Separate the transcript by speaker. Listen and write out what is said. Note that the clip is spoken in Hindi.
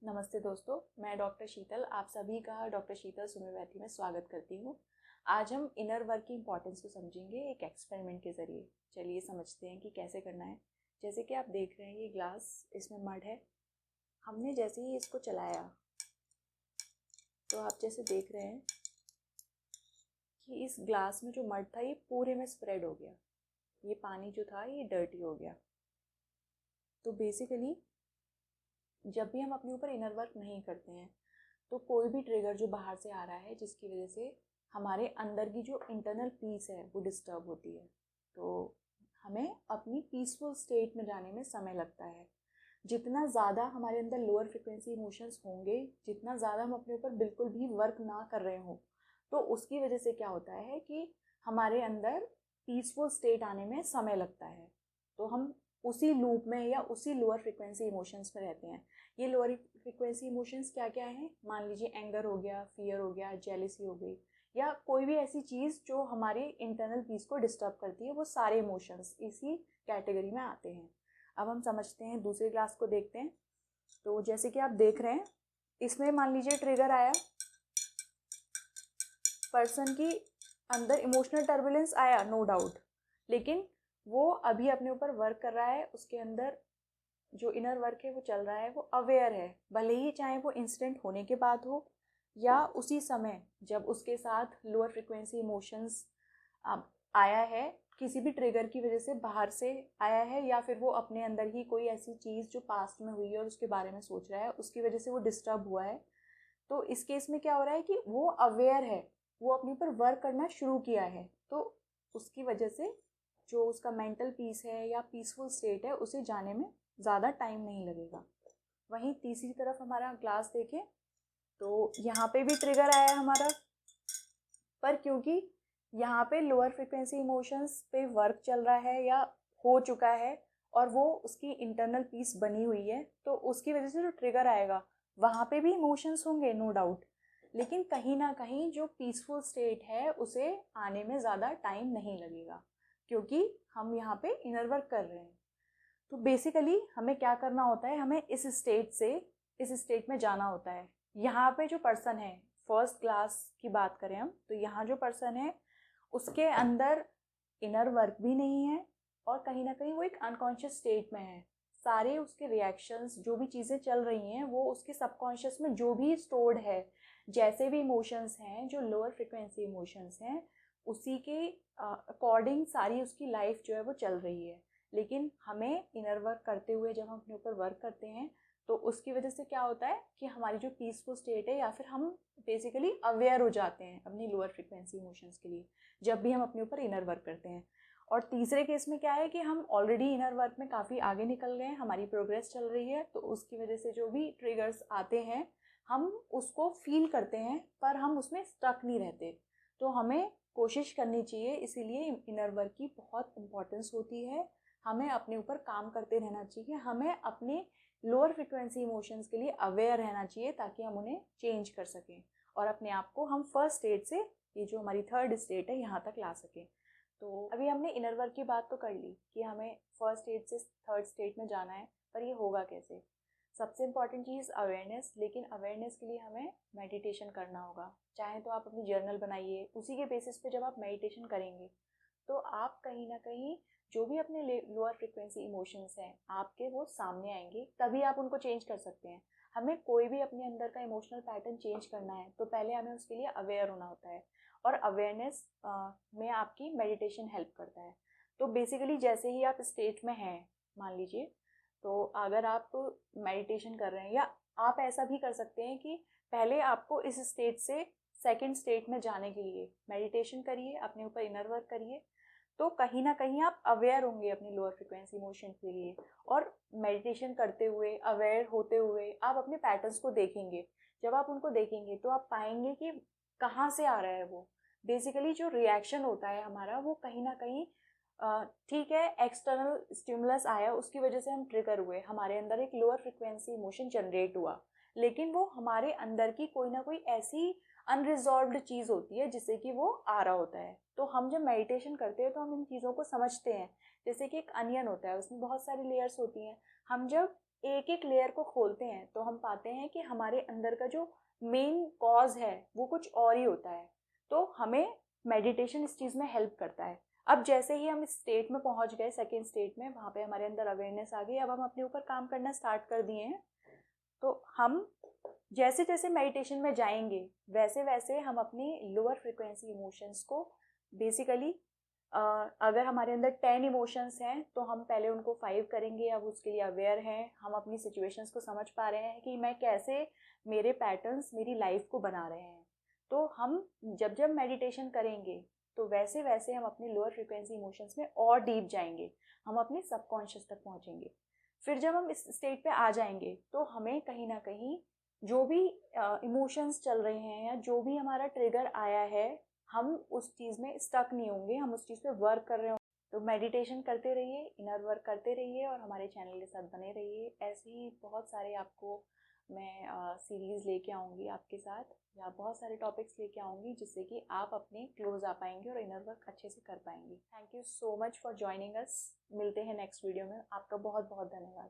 Speaker 1: नमस्ते दोस्तों, मैं डॉक्टर शीतल आप सभी का डॉक्टर शीतल होम्योपैथी में स्वागत करती हूँ। आज हम इनर वर्क की इम्पोर्टेंस को समझेंगे एक एक्सपेरिमेंट के ज़रिए। चलिए समझते हैं कि कैसे करना है। जैसे कि आप देख रहे हैं ये ग्लास, इसमें मड है। हमने जैसे ही इसको चलाया तो आप जैसे देख रहे हैं कि इस ग्लास में जो मड था ये पूरे में स्प्रेड हो गया। ये पानी जो था ये डर्टी हो गया। तो बेसिकली जब भी हम अपने ऊपर इनर वर्क नहीं करते हैं तो कोई भी ट्रिगर जो बाहर से आ रहा है जिसकी वजह से हमारे अंदर की जो इंटरनल पीस है वो डिस्टर्ब होती है, तो हमें अपनी पीसफुल स्टेट में जाने में समय लगता है। जितना ज़्यादा हमारे अंदर लोअर फ्रिक्वेंसी इमोशंस होंगे, जितना ज़्यादा हम अपने ऊपर बिल्कुल भी वर्क ना कर रहे हों, तो उसकी वजह से क्या होता है कि हमारे अंदर पीसफुल स्टेट आने में समय लगता है। तो हम उसी लूप में या उसी लोअर फ्रिक्वेंसी इमोशंस में रहते हैं। ये लोअर फ्रिक्वेंसी इमोशंस क्या क्या हैं? मान लीजिए एंगर हो गया, फियर हो गया, जेलिसी हो गई, या कोई भी ऐसी चीज़ जो हमारी इंटरनल पीस को डिस्टर्ब करती है, वो सारे इमोशंस इसी कैटेगरी में आते हैं। अब हम समझते हैं, दूसरे क्लास को देखते हैं। तो जैसे कि आप देख रहे हैं, इसमें मान लीजिए ट्रिगर आया, पर्सन की अंदर इमोशनल टर्बुलेंस आया, नो डाउट, लेकिन वो अभी अपने ऊपर वर्क कर रहा है। उसके अंदर जो इनर वर्क है वो चल रहा है, वो अवेयर है, भले ही चाहे वो इंसिडेंट होने के बाद हो या उसी समय जब उसके साथ लोअर फ्रिक्वेंसी इमोशंस आया है, किसी भी ट्रिगर की वजह से बाहर से आया है, या फिर वो अपने अंदर ही कोई ऐसी चीज़ जो पास्ट में हुई है और उसके बारे में सोच रहा है, उसकी वजह से वो डिस्टर्ब हुआ है। तो इस केस में क्या हो रहा है कि वो अवेयर है, वो अपने ऊपर वर्क करना शुरू किया है, तो उसकी वजह से जो उसका मेंटल पीस है या पीसफुल स्टेट है उसे जाने में ज़्यादा टाइम नहीं लगेगा। वहीं तीसरी तरफ हमारा ग्लास देखें तो यहाँ पे भी ट्रिगर आया है हमारा, पर क्योंकि यहाँ पे लोअर फ्रिक्वेंसी इमोशंस पे वर्क चल रहा है या हो चुका है और वो उसकी इंटरनल पीस बनी हुई है, तो उसकी वजह से जो ट्रिगर आएगा वहाँ पे भी इमोशंस होंगे, नो डाउट, लेकिन कहीं ना कहीं जो पीसफुल स्टेट है उसे आने में ज़्यादा टाइम नहीं लगेगा, क्योंकि हम यहाँ पे इनर वर्क कर रहे हैं। तो बेसिकली हमें क्या करना होता है, हमें इस स्टेट से इस स्टेट में जाना होता है। यहाँ पे जो पर्सन है, फर्स्ट क्लास की बात करें हम, तो यहाँ जो पर्सन है उसके अंदर इनर वर्क भी नहीं है और कहीं ना कहीं वो एक अनकॉन्शियस स्टेट में है। सारे उसके रिएक्शंस, जो भी चीज़ें चल रही हैं, वो उसके सबकॉन्शियस में जो भी स्टोर्ड है, जैसे भी इमोशंस हैं, जो लोअर फ्रिक्वेंसी इमोशंस हैं, उसी के अकॉर्डिंग सारी उसकी लाइफ जो है वो चल रही है। लेकिन हमें इनर वर्क करते हुए जब हम अपने ऊपर वर्क करते हैं तो उसकी वजह से क्या होता है कि हमारी जो पीसफुल स्टेट है, या फिर हम बेसिकली अवेयर हो जाते हैं अपनी लोअर फ्रिक्वेंसी इमोशंस के लिए जब भी हम अपने ऊपर इनर वर्क करते हैं। और तीसरे केस में क्या है कि हम ऑलरेडी इनर वर्क में काफ़ी आगे निकल गए हैं, हमारी प्रोग्रेस चल रही है, तो उसकी वजह से जो भी ट्रिगर्स आते हैं हम उसको फील करते हैं, पर हम उसमें स्टक नहीं रहते। तो हमें कोशिश करनी चाहिए, इसीलिए इनर वर्क की बहुत इंपॉर्टेंस होती है। हमें अपने ऊपर काम करते रहना चाहिए, हमें अपने लोअर फ्रिक्वेंसी इमोशंस के लिए अवेयर रहना चाहिए ताकि हम उन्हें चेंज कर सकें और अपने आप को हम फर्स्ट स्टेट से ये जो हमारी थर्ड स्टेट है यहाँ तक ला सकें। तो अभी हमने इनर वर्क की बात तो कर ली कि हमें फर्स्ट स्टेट से थर्ड स्टेट में जाना है, पर ये होगा कैसे? सबसे इम्पॉर्टेंट चीज़ अवेयरनेस, लेकिन अवेयरनेस के लिए हमें मेडिटेशन करना होगा। चाहे तो आप अपनी जर्नल बनाइए, उसी के बेसिस पे जब आप मेडिटेशन करेंगे तो आप कहीं ना कहीं जो भी अपने लोअर फ्रिक्वेंसी इमोशंस हैं आपके, वो सामने आएंगे, तभी आप उनको चेंज कर सकते हैं। हमें कोई भी अपने अंदर का इमोशनल पैटर्न चेंज करना है तो पहले हमें उसके लिए अवेयर होना होता है, और अवेयरनेस में आपकी मेडिटेशन हेल्प करता है। तो बेसिकली जैसे ही आप स्टेट में हैं, मान लीजिए, तो अगर आप मेडिटेशन कर रहे हैं, या आप ऐसा भी कर सकते हैं कि पहले आपको इस स्टेट से सेकंड स्टेट में जाने के लिए मेडिटेशन करिए, अपने ऊपर इनर वर्क करिए, तो कहीं ना कहीं आप अवेयर होंगे अपनी लोअर फ्रिक्वेंसी इमोशन के लिए। और मेडिटेशन करते हुए, अवेयर होते हुए आप अपने पैटर्न्स को देखेंगे। जब आप उनको देखेंगे तो आप पाएंगे कि कहाँ से आ रहा है वो। बेसिकली जो रिएक्शन होता है हमारा, वो कहीं ना कहीं ठीक है, एक्सटर्नल स्टिमुलस आया, उसकी वजह से हम ट्रिगर हुए, हमारे अंदर एक लोअर फ्रिक्वेंसी इमोशन जनरेट हुआ, लेकिन वो हमारे अंदर की कोई ना कोई ऐसी अनरिजॉल्व्ड चीज़ होती है जिससे कि वो आ रहा होता है। तो हम जब मेडिटेशन करते हैं तो हम इन चीज़ों को समझते हैं। जैसे कि एक अनियन होता है, उसमें बहुत सारी लेयर्स होती हैं। हम जब एक एक लेयर को खोलते हैं तो हम पाते हैं कि हमारे अंदर का जो मेन कॉज है वो कुछ और ही होता है। तो हमें मेडिटेशन इस चीज़ में हेल्प करता है। अब जैसे ही हम इस स्टेट में पहुंच गए, सेकेंड स्टेट में, वहाँ पे हमारे अंदर अवेयरनेस आ गई, अब हम अपने ऊपर काम करना स्टार्ट कर दिए हैं। तो हम जैसे जैसे मेडिटेशन में जाएंगे वैसे वैसे हम अपनी लोअर फ्रिक्वेंसी इमोशंस को बेसिकली, अगर हमारे अंदर 10 इमोशंस हैं तो हम पहले उनको 5 करेंगे। अब उसके लिए अवेयर हैं, हम अपनी सिचुएशंस को समझ पा रहे हैं कि मैं कैसे मेरे पैटर्न्स मेरी लाइफ को बना रहे हैं। तो हम जब जब मेडिटेशन करेंगे तो वैसे वैसे हम अपनी लोअर फ्रिक्वेंसी इमोशंस में और डीप जाएंगे, हम अपने सबकॉन्शियस तक पहुंचेंगे। फिर जब हम इस स्टेट पे आ जाएंगे तो हमें कहीं ना कहीं जो भी इमोशंस चल रहे हैं या जो भी हमारा ट्रिगर आया है, हम उस चीज़ में स्टक नहीं होंगे, हम उस चीज़ पे वर्क कर रहे होंगे। तो मेडिटेशन करते रहिए, इनर वर्क करते रहिए और हमारे चैनल के साथ बने रहिए। ऐसे ही बहुत सारे आपको मैं सीरीज़ लेके आऊँगी आपके साथ, या बहुत सारे टॉपिक्स लेके आऊँगी जिससे कि आप अपने क्लोज आ पाएंगे और इनर वर्क अच्छे से कर पाएंगे। Thank you so much for joining us. मिलते हैं नेक्स्ट वीडियो में। आपका बहुत बहुत धन्यवाद।